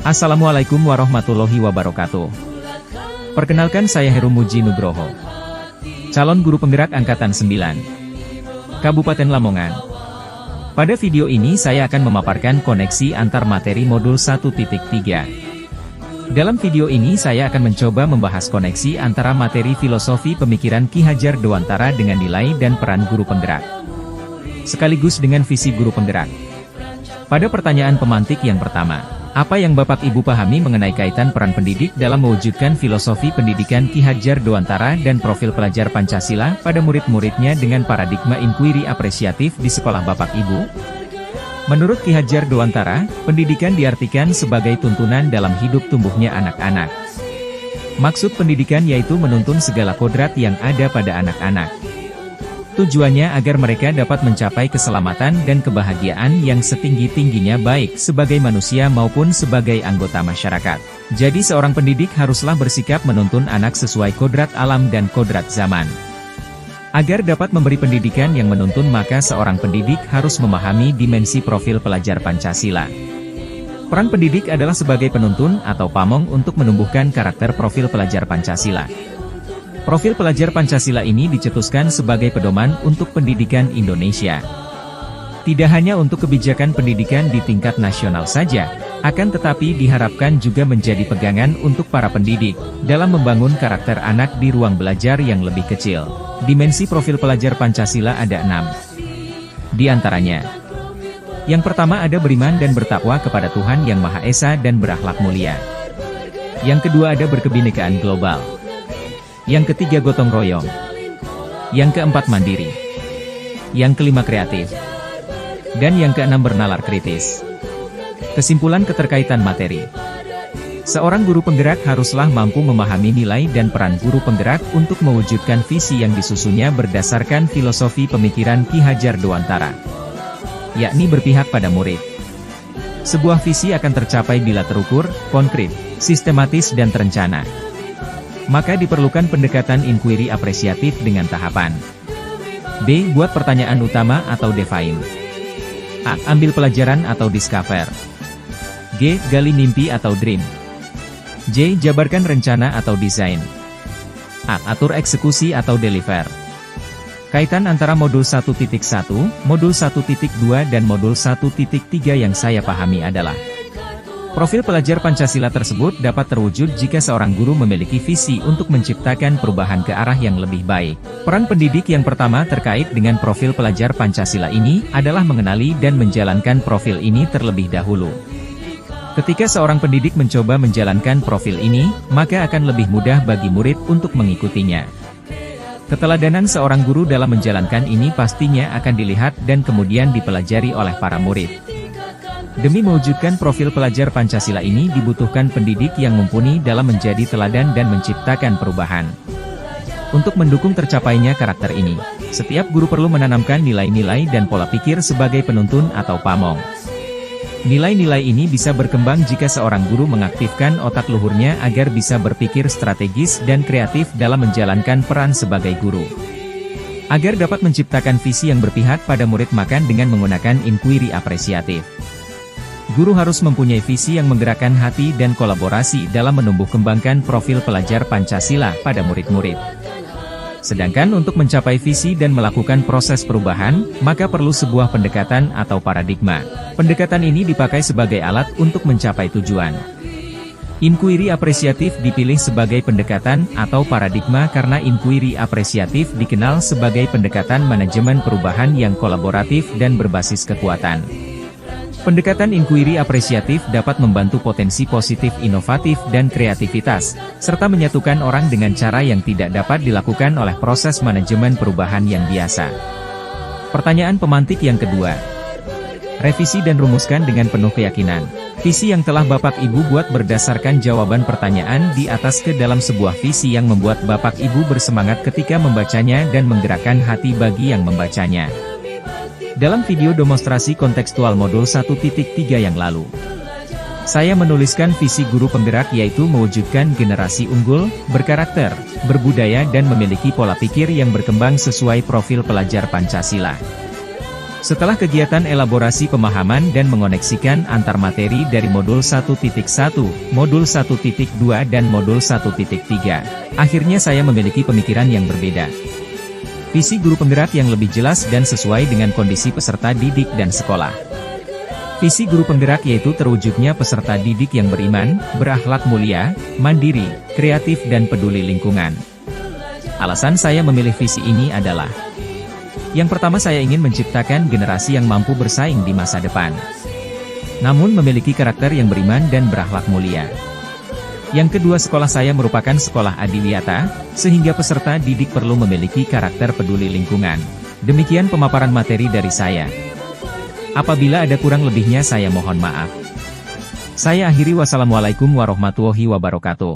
Assalamualaikum warahmatullahi wabarakatuh. Perkenalkan, saya Heru Muji Nugroho, calon guru penggerak Angkatan 9, Kabupaten Lamongan. Pada video ini saya akan memaparkan koneksi antar materi modul 1.3. Dalam video ini saya akan mencoba membahas koneksi antara materi filosofi pemikiran Ki Hajar Dewantara dengan nilai dan peran guru penggerak, sekaligus dengan visi guru penggerak. Pada pertanyaan pemantik yang pertama, apa yang Bapak Ibu pahami mengenai kaitan peran pendidik dalam mewujudkan filosofi pendidikan Ki Hajar Dewantara dan profil pelajar Pancasila pada murid-muridnya dengan paradigma inquiry apresiatif di sekolah Bapak Ibu? Menurut Ki Hajar Dewantara, pendidikan diartikan sebagai tuntunan dalam hidup tumbuhnya anak-anak. Maksud pendidikan yaitu menuntun segala kodrat yang ada pada anak-anak. Tujuannya agar mereka dapat mencapai keselamatan dan kebahagiaan yang setinggi-tingginya baik sebagai manusia maupun sebagai anggota masyarakat. Jadi seorang pendidik haruslah bersikap menuntun anak sesuai kodrat alam dan kodrat zaman. Agar dapat memberi pendidikan yang menuntun, maka seorang pendidik harus memahami dimensi profil pelajar Pancasila. Peran pendidik adalah sebagai penuntun atau pamong untuk menumbuhkan karakter profil pelajar Pancasila. Profil pelajar Pancasila ini dicetuskan sebagai pedoman untuk pendidikan Indonesia. Tidak hanya untuk kebijakan pendidikan di tingkat nasional saja, akan tetapi diharapkan juga menjadi pegangan untuk para pendidik, dalam membangun karakter anak di ruang belajar yang lebih kecil. Dimensi profil pelajar Pancasila ada 6. Di antaranya, yang pertama ada beriman dan bertakwa kepada Tuhan Yang Maha Esa dan berakhlak mulia. Yang kedua ada berkebinekaan global. Yang ketiga gotong royong. Yang keempat mandiri. Yang kelima kreatif. Dan yang keenam bernalar kritis. Kesimpulan keterkaitan materi. Seorang guru penggerak haruslah mampu memahami nilai dan peran guru penggerak untuk mewujudkan visi yang disusunnya berdasarkan filosofi pemikiran Ki Hajar Dewantara, yakni berpihak pada murid. Sebuah visi akan tercapai bila terukur, konkret, sistematis dan terencana. Maka diperlukan pendekatan inquiry apresiatif dengan tahapan. B. Buat pertanyaan utama atau define. A. Ambil pelajaran atau discover. G. Gali mimpi atau dream. J. Jabarkan rencana atau desain. A. Atur eksekusi atau deliver. Kaitan antara modul 1.1, modul 1.2 dan modul 1.3 yang saya pahami adalah: profil pelajar Pancasila tersebut dapat terwujud jika seorang guru memiliki visi untuk menciptakan perubahan ke arah yang lebih baik. Peran pendidik yang pertama terkait dengan profil pelajar Pancasila ini adalah mengenali dan menjalankan profil ini terlebih dahulu. Ketika seorang pendidik mencoba menjalankan profil ini, maka akan lebih mudah bagi murid untuk mengikutinya. Keteladanan seorang guru dalam menjalankan ini pastinya akan dilihat dan kemudian dipelajari oleh para murid. Demi mewujudkan profil pelajar Pancasila ini dibutuhkan pendidik yang mumpuni dalam menjadi teladan dan menciptakan perubahan. Untuk mendukung tercapainya karakter ini, setiap guru perlu menanamkan nilai-nilai dan pola pikir sebagai penuntun atau pamong. Nilai-nilai ini bisa berkembang jika seorang guru mengaktifkan otak luhurnya agar bisa berpikir strategis dan kreatif dalam menjalankan peran sebagai guru. Agar dapat menciptakan visi yang berpihak pada murid, maka dengan menggunakan inquiry apresiatif. Guru harus mempunyai visi yang menggerakkan hati dan kolaborasi dalam menumbuh kembangkan profil pelajar Pancasila pada murid-murid. Sedangkan untuk mencapai visi dan melakukan proses perubahan, maka perlu sebuah pendekatan atau paradigma. Pendekatan ini dipakai sebagai alat untuk mencapai tujuan. Inquiry apresiatif dipilih sebagai pendekatan atau paradigma karena inquiry apresiatif dikenal sebagai pendekatan manajemen perubahan yang kolaboratif dan berbasis kekuatan. Pendekatan inquiry apresiatif dapat membantu potensi positif inovatif dan kreativitas, serta menyatukan orang dengan cara yang tidak dapat dilakukan oleh proses manajemen perubahan yang biasa. Pertanyaan pemantik yang kedua. Revisi dan rumuskan dengan penuh keyakinan. Visi yang telah Bapak Ibu buat berdasarkan jawaban pertanyaan di atas ke dalam sebuah visi yang membuat Bapak Ibu bersemangat ketika membacanya dan menggerakkan hati bagi yang membacanya. Dalam video demonstrasi kontekstual modul 1.3 yang lalu, saya menuliskan visi guru penggerak, yaitu mewujudkan generasi unggul, berkarakter, berbudaya dan memiliki pola pikir yang berkembang sesuai profil pelajar Pancasila. Setelah kegiatan elaborasi pemahaman dan mengoneksikan antar materi dari modul 1.1, modul 1.2 dan modul 1.3, akhirnya saya memiliki pemikiran yang berbeda. Visi guru penggerak yang lebih jelas dan sesuai dengan kondisi peserta didik dan sekolah. Visi guru penggerak yaitu terwujudnya peserta didik yang beriman, berakhlak mulia, mandiri, kreatif dan peduli lingkungan. Alasan saya memilih visi ini adalah: yang pertama, saya ingin menciptakan generasi yang mampu bersaing di masa depan, namun memiliki karakter yang beriman dan berakhlak mulia. Yang kedua, sekolah saya merupakan sekolah adiwiyata, sehingga peserta didik perlu memiliki karakter peduli lingkungan. Demikian pemaparan materi dari saya. Apabila ada kurang lebihnya saya mohon maaf. Saya akhiri, wassalamualaikum warahmatullahi wabarakatuh.